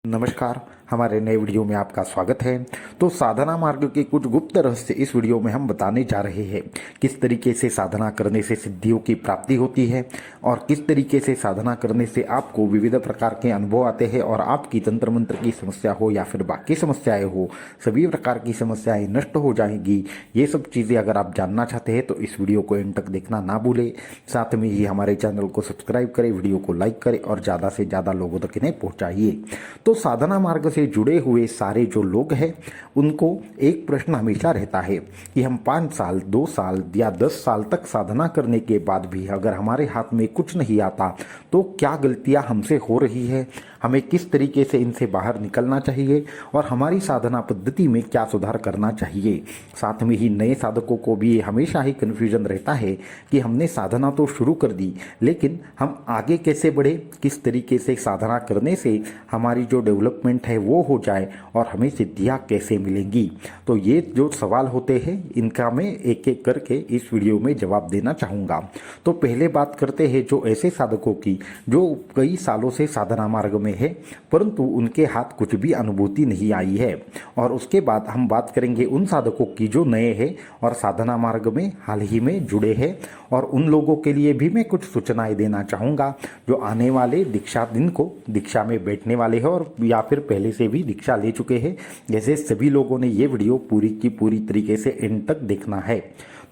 नमस्कार, हमारे नए वीडियो में आपका स्वागत है। तो साधना मार्ग के कुछ गुप्त रहस्य इस वीडियो में हम बताने जा रहे हैं। किस तरीके से साधना करने से सिद्धियों की प्राप्ति होती है और किस तरीके से साधना करने से आपको विविध प्रकार के अनुभव आते हैं और आपकी तंत्र मंत्र की समस्या हो या फिर बाकी समस्याएं हो, सभी प्रकार की समस्याएं नष्ट हो जाएंगी। ये सब चीज़ें अगर आप जानना चाहते हैं तो इस वीडियो को एंड तक देखना ना भूलें। साथ में ही हमारे चैनल को सब्सक्राइब करें, वीडियो को लाइक करें और ज़्यादा से ज़्यादा लोगों तक इन्हें पहुँचाइए। तो साधना मार्ग से जुड़े हुए सारे जो लोग हैं उनको एक प्रश्न हमेशा रहता है कि हम 5 साल, 2 साल या 10 साल तक साधना करने के बाद भी अगर हमारे हाथ में कुछ नहीं आता तो क्या गलतियां हमसे हो रही है, हमें किस तरीके से इनसे बाहर निकलना चाहिए और हमारी साधना पद्धति में क्या सुधार करना चाहिए। साथ में ही नए साधकों को भी हमेशा ही कन्फ्यूजन रहता है कि हमने साधना तो शुरू कर दी लेकिन हम आगे कैसे बढ़े, किस तरीके से साधना करने से हमारी जो डेवलपमेंट है वो हो जाए और हमें सिद्धियाँ कैसे मिलेंगी। तो ये जो सवाल होते हैं इनका मैं एक एक करके इस वीडियो में जवाब देना चाहूँगा। तो पहले बात करते हैं जो ऐसे साधकों की जो कई सालों से साधना मार्ग में है परंतु उनके हाथ कुछ भी अनुभूति नहीं आई है। और उसके बाद हम बात करेंगे उन साधकों की जो नए हैं और साधना मार्ग में हाल ही में जुड़े हैं और उन लोगों के लिए भी मैं कुछ सूचनाएं देना चाहूँगा जो आने वाले दीक्षा दिन को दीक्षा में बैठने वाले हैं और या फिर पहले से भी दीक्षा ले चुके हैं। जैसे सभी लोगों ने ये वीडियो पूरी की पूरी तरीके से एंड तक देखना है।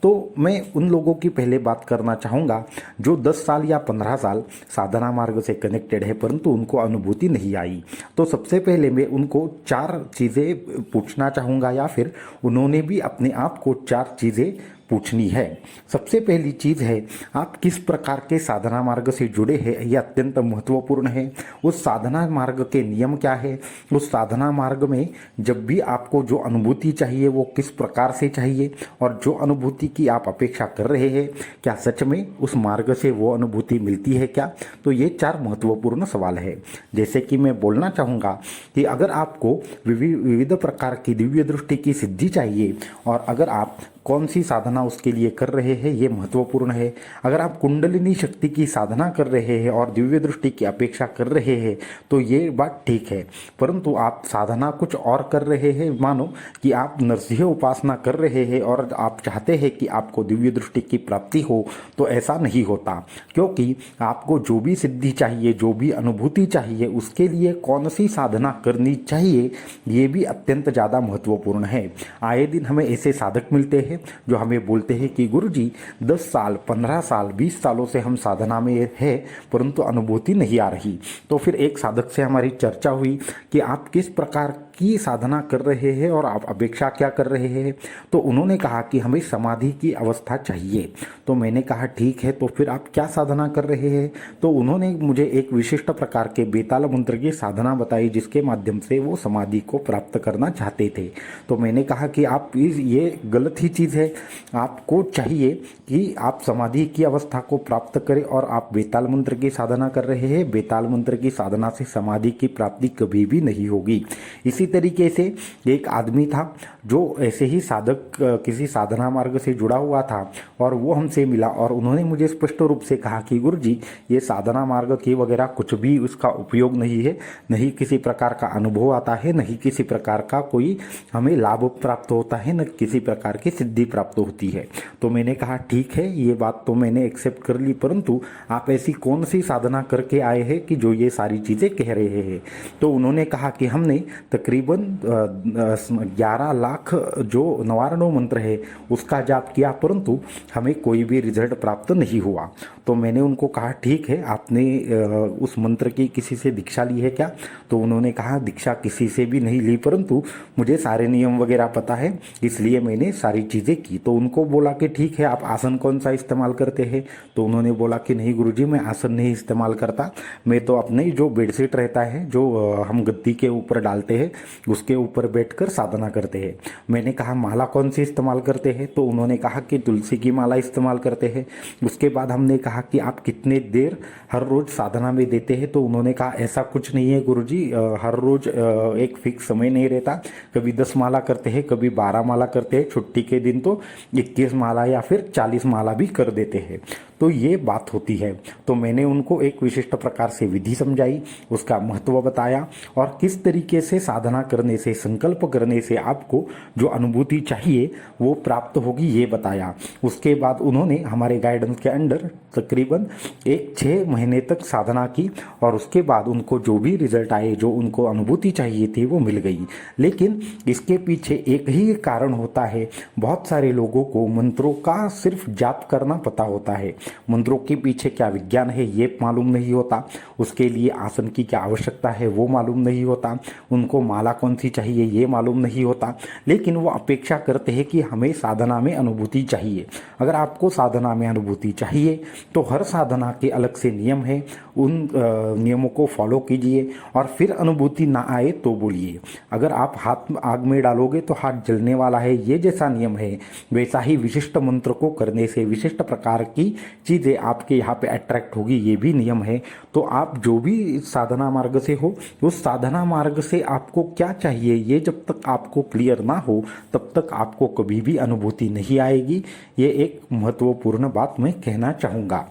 तो मैं उन लोगों की पहले बात करना चाहूँगा जो 10 साल या 15 साल साधना मार्ग से कनेक्टेड है परंतु उनको अनुभूति नहीं आई। तो सबसे पहले मैं उनको 4 चीज़ें पूछना चाहूँगा या फिर उन्होंने भी अपने आप को 4 चीज़ें पूछनी है। सबसे पहली चीज़ है आप किस प्रकार के साधना मार्ग से जुड़े हैं, यह अत्यंत महत्वपूर्ण है। उस साधना मार्ग के नियम क्या है, उस साधना मार्ग में जब भी आपको जो अनुभूति चाहिए वो किस प्रकार से चाहिए और जो अनुभूति की आप अपेक्षा कर रहे हैं क्या सच में उस मार्ग से वो अनुभूति मिलती है क्या। तो ये 4 महत्वपूर्ण सवाल है। जैसे कि मैं बोलना चाहूँगा कि अगर आपको विविध प्रकार की दिव्य दृष्टि की सिद्धि चाहिए और अगर आप कौन सी साधना उसके लिए कर रहे हैं ये महत्वपूर्ण है। अगर आप कुंडलिनी शक्ति की साधना कर रहे हैं और दिव्य दृष्टि की अपेक्षा कर रहे हैं तो ये बात ठीक है, परंतु आप साधना कुछ और कर रहे हैं, मानो कि आप नरसिंह उपासना कर रहे हैं और आप चाहते हैं कि आपको दिव्य दृष्टि की प्राप्ति हो, तो ऐसा नहीं होता। क्योंकि आपको जो भी सिद्धि चाहिए, जो भी अनुभूति चाहिए, उसके लिए कौन सी साधना करनी चाहिए ये भी अत्यंत ज़्यादा महत्वपूर्ण है। आए दिन हमें ऐसे साधक मिलते हैं जो हमें बोलते हैं कि गुरुजी 10 साल, 15 साल, 20 सालों से हम साधना में है परंतु अनुभूति नहीं आ रही। तो फिर एक साधक से हमारी चर्चा हुई कि आप किस प्रकार की साधना कर रहे हैं और आप अपेक्षा क्या कर रहे हैं। तो उन्होंने कहा कि हमें समाधि की अवस्था चाहिए। तो मैंने कहा ठीक है, तो फिर आप क्या साधना कर रहे हैं। तो उन्होंने मुझे एक विशिष्ट प्रकार के बेताल मंत्र की साधना बताई जिसके माध्यम से वो समाधि को प्राप्त करना चाहते थे। तो मैंने कहा कि आप ये गलत ही चीज़ है। आपको चाहिए कि आप समाधि की अवस्था को प्राप्त करें और आप बेताल मंत्र की साधना कर रहे हैं। बेताल मंत्र की साधना से समाधि की प्राप्ति कभी भी नहीं होगी। इसी तरीके से एक आदमी था जो ऐसे ही साधक किसी साधना मार्ग से जुड़ा हुआ था और वो हमसे मिला और उन्होंने मुझे स्पष्ट रूप से कहा कि गुरुजी ये साधना मार्ग की वगैरह कुछ भी उसका उपयोग नहीं है, नहीं किसी प्रकार का अनुभव आता है, नहीं किसी प्रकार का कोई हमें लाभ प्राप्त होता है, न किसी प्रकार की सिद्धि प्राप्त होती है। तो मैंने कहा ठीक है, ये बात तो मैंने एक्सेप्ट कर ली, परंतु आप ऐसी कौन सी साधना करके आए हैं कि जो ये सारी चीज़ें कह रहे हैं। तो उन्होंने कहा कि हमने तकरीबन 11 लाख जो नवारणों मंत्र है उसका जाप किया परंतु हमें कोई भी रिजल्ट प्राप्त नहीं हुआ। तो मैंने उनको कहा ठीक है, आपने उस मंत्र की किसी से दीक्षा ली है क्या। तो उन्होंने कहा दीक्षा किसी से भी नहीं ली परंतु मुझे सारे नियम वगैरह पता है इसलिए मैंने सारी चीज़ें की। तो उनको बोला कि ठीक है, आप आसन कौन सा इस्तेमाल करते हैं। तो उन्होंने बोला कि नहीं गुरुजी मैं आसन नहीं इस्तेमाल करता, मैं तो अपने जो बेडशीट रहता है जो हम गद्दी के ऊपर डालते हैं उसके ऊपर बैठकर साधना करते हैं। मैंने कहा माला कौन सी इस्तेमाल करते हैं। तो उन्होंने कहा कि तुलसी की माला इस्तेमाल करते हैं। उसके बाद हमने कहा कि आप कितने देर हर रोज़ साधना में देते हैं। तो उन्होंने कहा ऐसा कुछ नहीं है गुरुजी, हर रोज़ एक फिक्स समय नहीं रहता, कभी 10 माला करते हैं, कभी 12 माला करते हैं, छुट्टी के दिन तो 21 माला या फिर 40 माला भी कर देते हैं। तो ये बात होती है। तो मैंने उनको एक विशिष्ट प्रकार से विधि समझाई, उसका महत्व बताया और किस तरीके से साधना करने से, संकल्प करने से आपको जो अनुभूति चाहिए वो प्राप्त होगी, ये बताया। उसके बाद उन्होंने हमारे गाइडेंस के अंडर तकरीबन 6 महीने तक साधना की और उसके बाद उनको जो भी रिजल्ट आए, जो उनको अनुभूति चाहिए थी वो मिल गई। लेकिन इसके पीछे एक ही कारण होता है, बहुत सारे लोगों को मंत्रों का सिर्फ जाप करना पता होता है, मंत्रों के पीछे क्या विज्ञान है ये मालूम नहीं होता, उसके लिए आसन की क्या आवश्यकता है वो मालूम नहीं होता, उनको माला कौन सी चाहिए ये मालूम नहीं होता। लेकिन वो अपेक्षा करते हैं कि हमें साधना में अनुभूति चाहिए। अगर आपको साधना में अनुभूति चाहिए तो हर साधना के अलग से नियम है, उन नियमों को फॉलो कीजिए और फिर अनुभूति ना आए तो बोलिए। अगर आप हाथ आग में डालोगे तो हाथ जलने वाला है, ये जैसा नियम है वैसा ही विशिष्ट मंत्र को करने से विशिष्ट प्रकार की चीज़ें आपके यहाँ पे अट्रैक्ट होगी, ये भी नियम है। तो आप जो भी साधना मार्ग से हो, उस साधना मार्ग से आपको क्या चाहिए ये जब तक आपको क्लियर ना हो तब तक आपको कभी भी अनुभूति नहीं आएगी। ये एक महत्वपूर्ण बात मैं कहना चाहूँगा।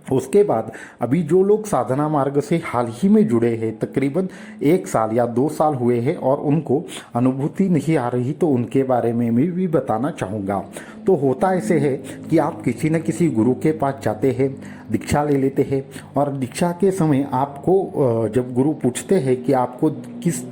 उसके बाद अभी जो लोग साधना मार्ग से हाल ही में जुड़े हैं, तकरीबन 1 साल या 2 साल हुए हैं और उनको अनुभूति नहीं आ रही, तो उनके बारे में मैं भी बताना चाहूँगा। तो होता ऐसे है कि आप किसी न किसी गुरु के पास जाते हैं, दीक्षा ले लेते हैं और दीक्षा के समय आपको जब गुरु पूछते हैं कि आपको किस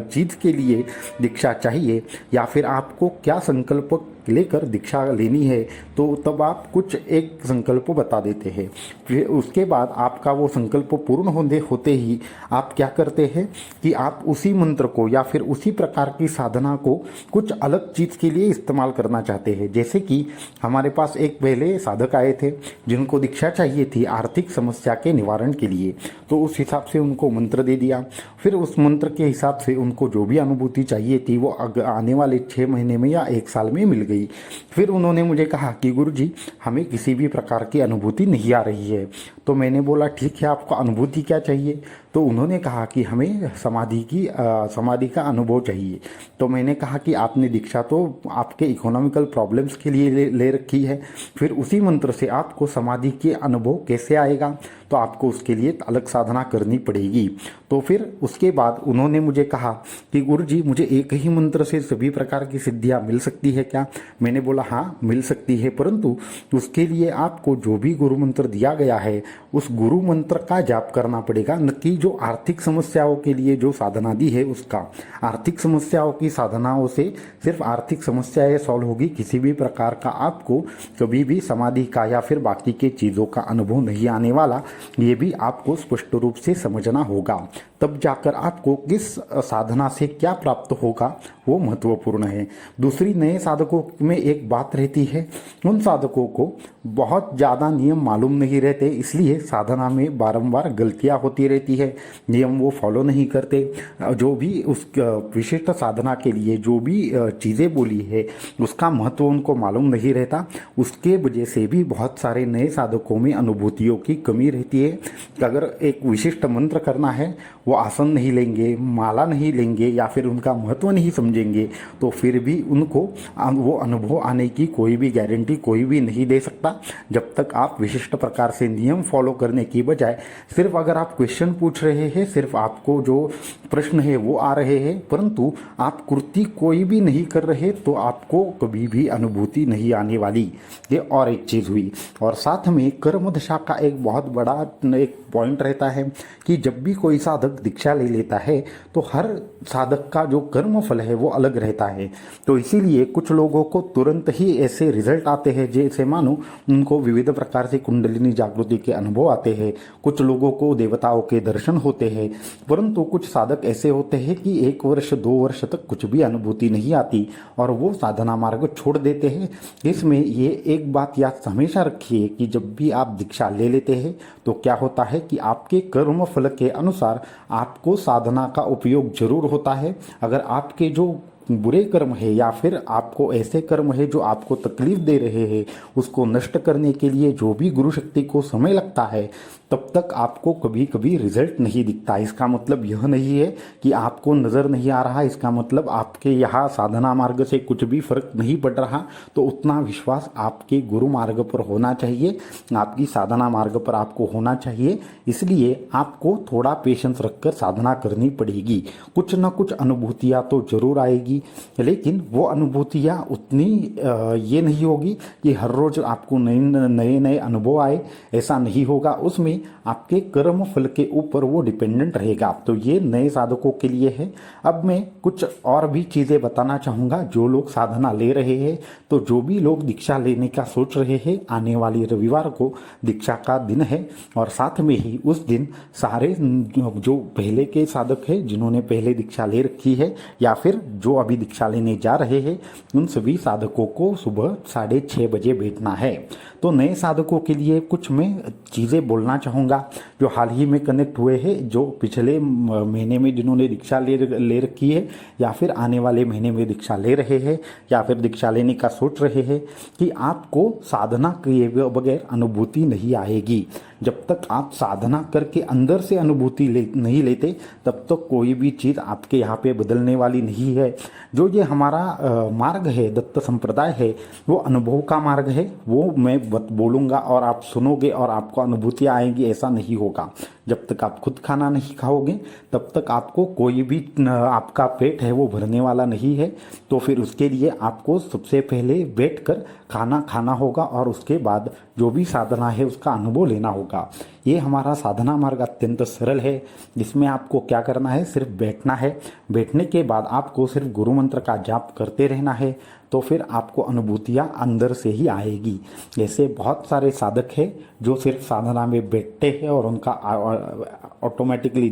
चीज़ के लिए दीक्षा चाहिए या फिर आपको क्या संकल्प लेकर दीक्षा लेनी है, तो तब आप कुछ एक संकल्प बता देते हैं। फिर उसके बाद आपका वो संकल्प पूर्ण होते ही आप क्या करते हैं कि आप उसी मंत्र को या फिर उसी प्रकार की साधना को कुछ अलग चीज़ के लिए इस्तेमाल करना चाहते हैं। जैसे कि हमारे पास एक पहले साधक आए थे जिनको दीक्षा चाहिए थी आर्थिक समस्या के निवारण के लिए, तो उस हिसाब से उनको मंत्र दे दिया। फिर उस मंत्र के हिसाब से उनको जो भी अनुभूति चाहिए थी वो आने वाले 6 महीने में या 1 साल में मिल गई। फिर उन्होंने मुझे कहा कि गुरुजी हमें किसी भी प्रकार की अनुभूति नहीं आ रही है। तो मैंने बोला ठीक है, आपको अनुभूति क्या चाहिए? तो उन्होंने कहा कि हमें समाधि का अनुभव चाहिए। तो मैंने कहा कि आपने दीक्षा तो आपके इकोनॉमिकल प्रॉब्लम्स के लिए ले रखी है, फिर उसी मंत्र से आपको समाधि के अनुभव कैसे आएगा? तो आपको उसके लिए अलग साधना करनी पड़ेगी। तो फिर उसके बाद उन्होंने मुझे कहा कि गुरुजी मुझे एक ही मंत्र से सभी प्रकार की सिद्धियां मिल सकती है क्या? मैंने बोला हाँ मिल सकती है, परंतु उसके लिए आपको जो भी गुरु मंत्र दिया गया है उस गुरु मंत्र का जाप करना पड़ेगा, न कि जो आर्थिक समस्याओं के लिए जो साधना दी है उसका। आर्थिक समस्याओं की साधनाओं से सिर्फ आर्थिक समस्याएं सॉल्व होगी, किसी भी प्रकार का आपको कभी भी समाधि का या फिर बाकी के चीज़ों का अनुभव नहीं आने वाला। ये भी आपको स्पष्ट रूप से समझना होगा, तब जाकर आपको किस साधना से क्या प्राप्त होगा वो महत्वपूर्ण है। दूसरी, नए साधकों में एक बात रहती है, उन साधकों को बहुत ज़्यादा नियम मालूम नहीं रहते, इसलिए साधना में बारंबार गलतियां होती रहती है, नियम वो फॉलो नहीं करते। जो भी उस विशिष्ट साधना के लिए जो भी चीज़ें बोली है उसका महत्व उनको मालूम नहीं रहता। उसके वजह से भी बहुत सारे नए साधकों में अनुभूतियों की कमी रहती है। अगर एक विशिष्ट मंत्र करना है, वो आसन नहीं लेंगे, माला नहीं लेंगे या फिर उनका महत्व नहीं समझेंगे, तो फिर भी उनको वो अनुभव आने की कोई भी गारंटी कोई भी नहीं दे सकता। जब तक आप विशिष्ट प्रकार से नियम फॉलो करने की बजाय सिर्फ अगर आप क्वेश्चन पूछ रहे हैं, सिर्फ आपको जो प्रश्न है वो आ रहे हैं, परंतु आप कृति कोई भी नहीं कर रहे, तो आपको कभी भी अनुभूति नहीं आने वाली। ये और एक चीज़ हुई। और साथ में कर्म दशा का एक बहुत बड़ा एक पॉइंट रहता है कि जब भी कोई साधक दीक्षा ले लेता है तो हर साधक का जो कर्म फल है वो अलग रहता है। तो इसीलिए कुछ लोगों को तुरंत ही ऐसे रिजल्ट आते हैं जैसे मानो उनको विविध प्रकार से कुंडलिनी जागृति के अनुभव आते हैं, कुछ लोगों को देवताओं के दर्शन होते हैं, परंतु कुछ साधक ऐसे होते हैं कि 1 वर्ष 2 वर्ष तक कुछ भी अनुभूति नहीं आती और वो साधना मार्ग छोड़ देते हैं। इसमें ये एक बात याद हमेशा रखिए कि जब भी आप दीक्षा ले लेते हैं तो क्या होता है कि आपके कर्म फल के अनुसार आपको साधना का उपयोग जरूर होता है। अगर आपके जो बुरे कर्म है या फिर आपको ऐसे कर्म है जो आपको तकलीफ दे रहे हैं, उसको नष्ट करने के लिए जो भी गुरु शक्ति को समय लगता है, तब तक आपको कभी कभी रिजल्ट नहीं दिखता। इसका मतलब यह नहीं है कि आपको नज़र नहीं आ रहा, इसका मतलब आपके यहाँ साधना मार्ग से कुछ भी फर्क नहीं पड़ रहा। तो उतना विश्वास आपके गुरु मार्ग पर होना चाहिए, आपकी साधना मार्ग पर आपको होना चाहिए। इसलिए आपको थोड़ा पेशेंस रखकर साधना करनी पड़ेगी। कुछ न कुछ अनुभूतियाँ तो जरूर आएगी, लेकिन वो अनुभूतियाँ उतनी ये नहीं होगी कि हर रोज आपको नए नए अनुभव आए, ऐसा नहीं होगा। उसमें आपके कर्म फल के ऊपर वो डिपेंडेंट रहेगा। तो ये नए साधकों के लिए है। अब मैं कुछ और भी चीज़ें बताना चाहूँगा जो लोग साधना ले रहे हैं। तो जो भी लोग दीक्षा लेने का सोच रहे हैं, आने वाली रविवार को दीक्षा का दिन है, और साथ में ही उस दिन सारे जो पहले के साधक हैं, जिन्होंने पहले दीक्षा ले रखी है या फिर जो अभी दीक्षा लेने जा रहे हैं, उन सभी साधकों को सुबह 6:30 बजे बैठना है। तो नए साधकों के लिए कुछ मैं चीज़ें बोलना चाहूँगा जो हाल ही में कनेक्ट हुए हैं, जो पिछले महीने में जिन्होंने दीक्षा ले रखी है या फिर आने वाले महीने में दीक्षा ले रहे हैं या फिर दीक्षा लेने का सोच रहे हैं, कि आपको साधना किए बगैर अनुभूति नहीं आएगी। जब तक आप साधना करके अंदर से अनुभूति नहीं लेते, तब तक कोई भी चीज़ आपके यहाँ पे बदलने वाली नहीं है। जो ये हमारा मार्ग है, दत्त संप्रदाय है, वो अनुभव का मार्ग है। वो मैं बोलूँगा और आप सुनोगे और आपको अनुभूतियाँ आएंगी, ऐसा नहीं होगा। जब तक आप खुद खाना नहीं खाओगे, तब तक आपको कोई भी आपका पेट है वो भरने वाला नहीं है। तो फिर उसके लिए आपको सबसे पहले बैठकर खाना खाना होगा और उसके बाद जो भी साधना है उसका अनुभव लेना होगा। ये हमारा साधना मार्ग अत्यंत सरल है। इसमें आपको क्या करना है, सिर्फ बैठना है। बैठने के बाद आपको सिर्फ गुरु मंत्र का जाप करते रहना है। तो फिर आपको अनुभूतियाँ अंदर से ही आएगी। ऐसे बहुत सारे साधक हैं जो सिर्फ साधना में बैठते हैं और उनका ऑटोमेटिकली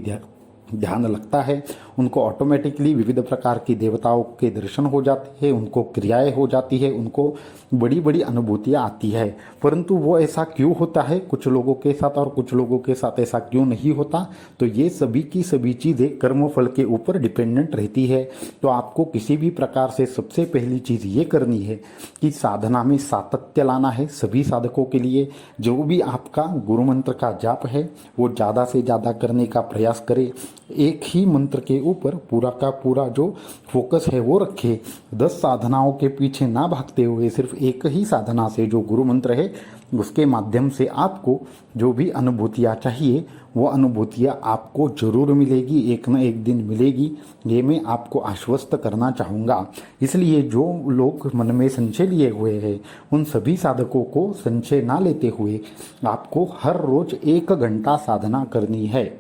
ध्यान लगता है, उनको ऑटोमेटिकली विविध प्रकार की देवताओं के दर्शन हो जाते हैं, उनको क्रियाएं हो जाती है, उनको बड़ी बड़ी अनुभूतियाँ आती है। परंतु वो ऐसा क्यों होता है कुछ लोगों के साथ और कुछ लोगों के साथ ऐसा क्यों नहीं होता? तो ये सभी की सभी चीज़ें कर्म फल के ऊपर डिपेंडेंट रहती है। तो आपको किसी भी प्रकार से सबसे पहली चीज़ ये करनी है कि साधना में सातत्य लाना है। सभी साधकों के लिए जो भी आपका गुरु मंत्र का जाप है वो ज़्यादा से ज़्यादा करने का प्रयास करें। एक ही मंत्र के ऊपर पूरा का पूरा जो फोकस है वो रखे। 10 साधनाओं के पीछे ना भागते हुए सिर्फ एक ही साधना से, जो गुरु मंत्र है, उसके माध्यम से आपको जो भी अनुभूतियाँ चाहिए वो अनुभूतियाँ आपको जरूर मिलेगी, एक न एक दिन मिलेगी। ये मैं आपको आश्वस्त करना चाहूँगा। इसलिए जो लोग मन में संशय लिए हुए हैं, उन सभी साधकों को संशय ना लेते हुए आपको हर रोज 1 घंटा साधना करनी है।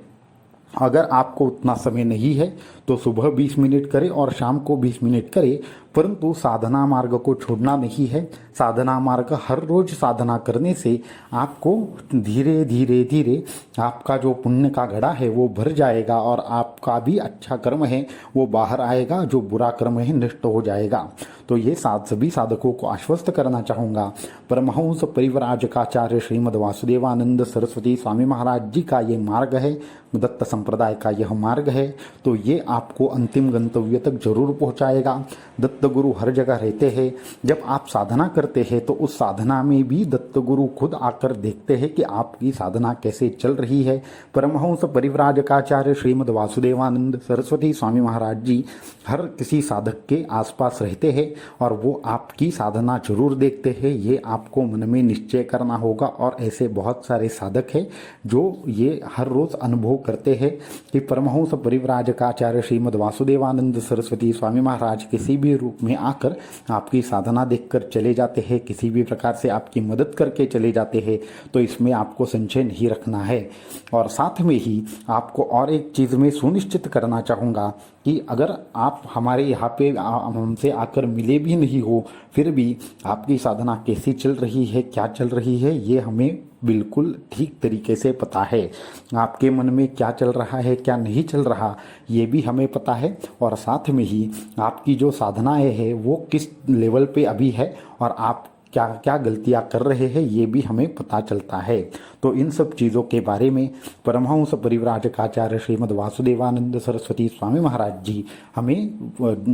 अगर आपको उतना समय नहीं है तो सुबह 20 मिनट करें और शाम को 20 मिनट करें, परंतु साधना मार्ग को छोड़ना नहीं है। साधना मार्ग हर रोज साधना करने से आपको धीरे धीरे धीरे आपका जो पुण्य का घड़ा है वो भर जाएगा और आपका भी अच्छा कर्म है वो बाहर आएगा, जो बुरा कर्म है नष्ट हो जाएगा। तो ये सभी साधकों को आश्वस्त करना चाहूँगा। परमहंस परिव्राजकाचार्य श्रीमद् वासुदेवानंद सरस्वती स्वामी महाराज जी का ये मार्ग है, दत्त संप्रदाय का यह मार्ग है। तो ये आपको अंतिम गंतव्य तक जरूर पहुँचाएगा। दत्त गुरु हर जगह रहते हैं। जब आप साधना करते हैं तो उस साधना में भी दत्त गुरु खुद आकर देखते हैं कि आपकी साधना कैसे चल रही है। परमहंस परिव्राजकाचार्य श्रीमद् वासुदेवानंद सरस्वती स्वामी महाराज जी हर किसी साधक के आसपास रहते हैं और वो आपकी साधना जरूर देखते हैं। ये आपको मन में निश्चय करना होगा। और ऐसे बहुत सारे साधक हैं जो ये हर रोज अनुभव करते हैं कि परमहंस परिव्राजकाचार्य श्रीमद् वासुदेवानंद सरस्वती स्वामी महाराज किसी भी रूप में आकर आपकी साधना देखकर चले जाते हैं, किसी भी प्रकार से आपकी मदद करके चले जाते हैं। तो इसमें आपको संशय नहीं रखना है। और साथ में ही आपको और एक चीज़ में सुनिश्चित करना चाहूँगा कि अगर आप हमारे यहाँ पे हमसे आकर मिले भी नहीं हो, फिर भी आपकी साधना कैसी चल रही है, क्या चल रही है, ये हमें बिल्कुल ठीक तरीके से पता है। आपके मन में क्या चल रहा है, क्या नहीं चल रहा, ये भी हमें पता है। और साथ में ही आपकी जो साधनाएं है वो किस लेवल पे अभी है और आप क्या क्या गलतियां कर रहे हैं ये भी हमें पता चलता है। तो इन सब चीज़ों के बारे में परमहंस परिव्राजकाचार्य श्रीमद् वासुदेवानंद सरस्वती स्वामी महाराज जी हमें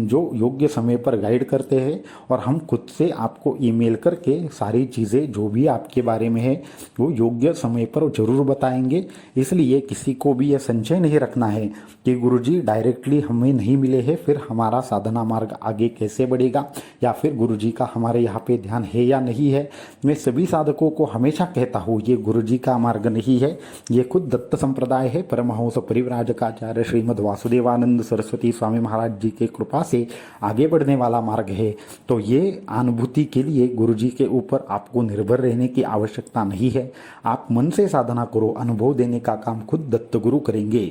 जो योग्य समय पर गाइड करते हैं, और हम खुद से आपको ईमेल करके सारी चीज़ें जो भी आपके बारे में है वो योग्य समय पर जरूर बताएंगे। इसलिए किसी को भी यह संशय नहीं रखना है कि गुरुजी डायरेक्टली हमें नहीं मिले हैं, फिर हमारा साधना मार्ग आगे कैसे बढ़ेगा, या फिर गुरुजी का हमारे यहाँ पे ध्यान है या नहीं है। मैं सभी साधकों को हमेशा कहता हूँ ये गुरुजी का मार्ग नहीं है, ये खुद दत्त संप्रदाय है। परमहंस परिव्राजकाचार्य श्रीमद् वासुदेवानंद सरस्वती स्वामी महाराज जी के कृपा से आगे बढ़ने वाला मार्ग है। तो ये अनुभूति के लिए गुरुजी के ऊपर आपको निर्भर रहने की आवश्यकता नहीं है। आप मन से साधना करो, अनुभव देने का काम खुद दत्त गुरु करेंगे।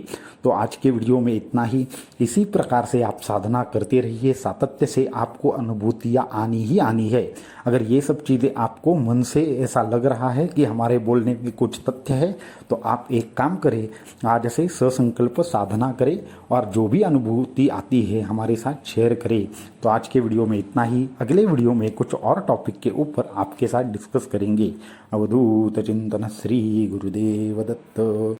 तो आज के वीडियो में इतना ही। इसी प्रकार से आप साधना करते रहिए, सातत्य से आपको अनुभूतियाँ आनी ही आनी है। अगर ये सब चीज़ें आपको मन से ऐसा लग रहा है कि हमारे बोलने में कुछ तथ्य है, तो आप एक काम करें, आज से ससंकल्प साधना करें और जो भी अनुभूति आती है हमारे साथ शेयर करें। तो आज के वीडियो में इतना ही। अगले वीडियो में कुछ और टॉपिक के ऊपर आपके साथ डिस्कस करेंगे। अवधूत चिंतन श्री गुरुदेव दत्त।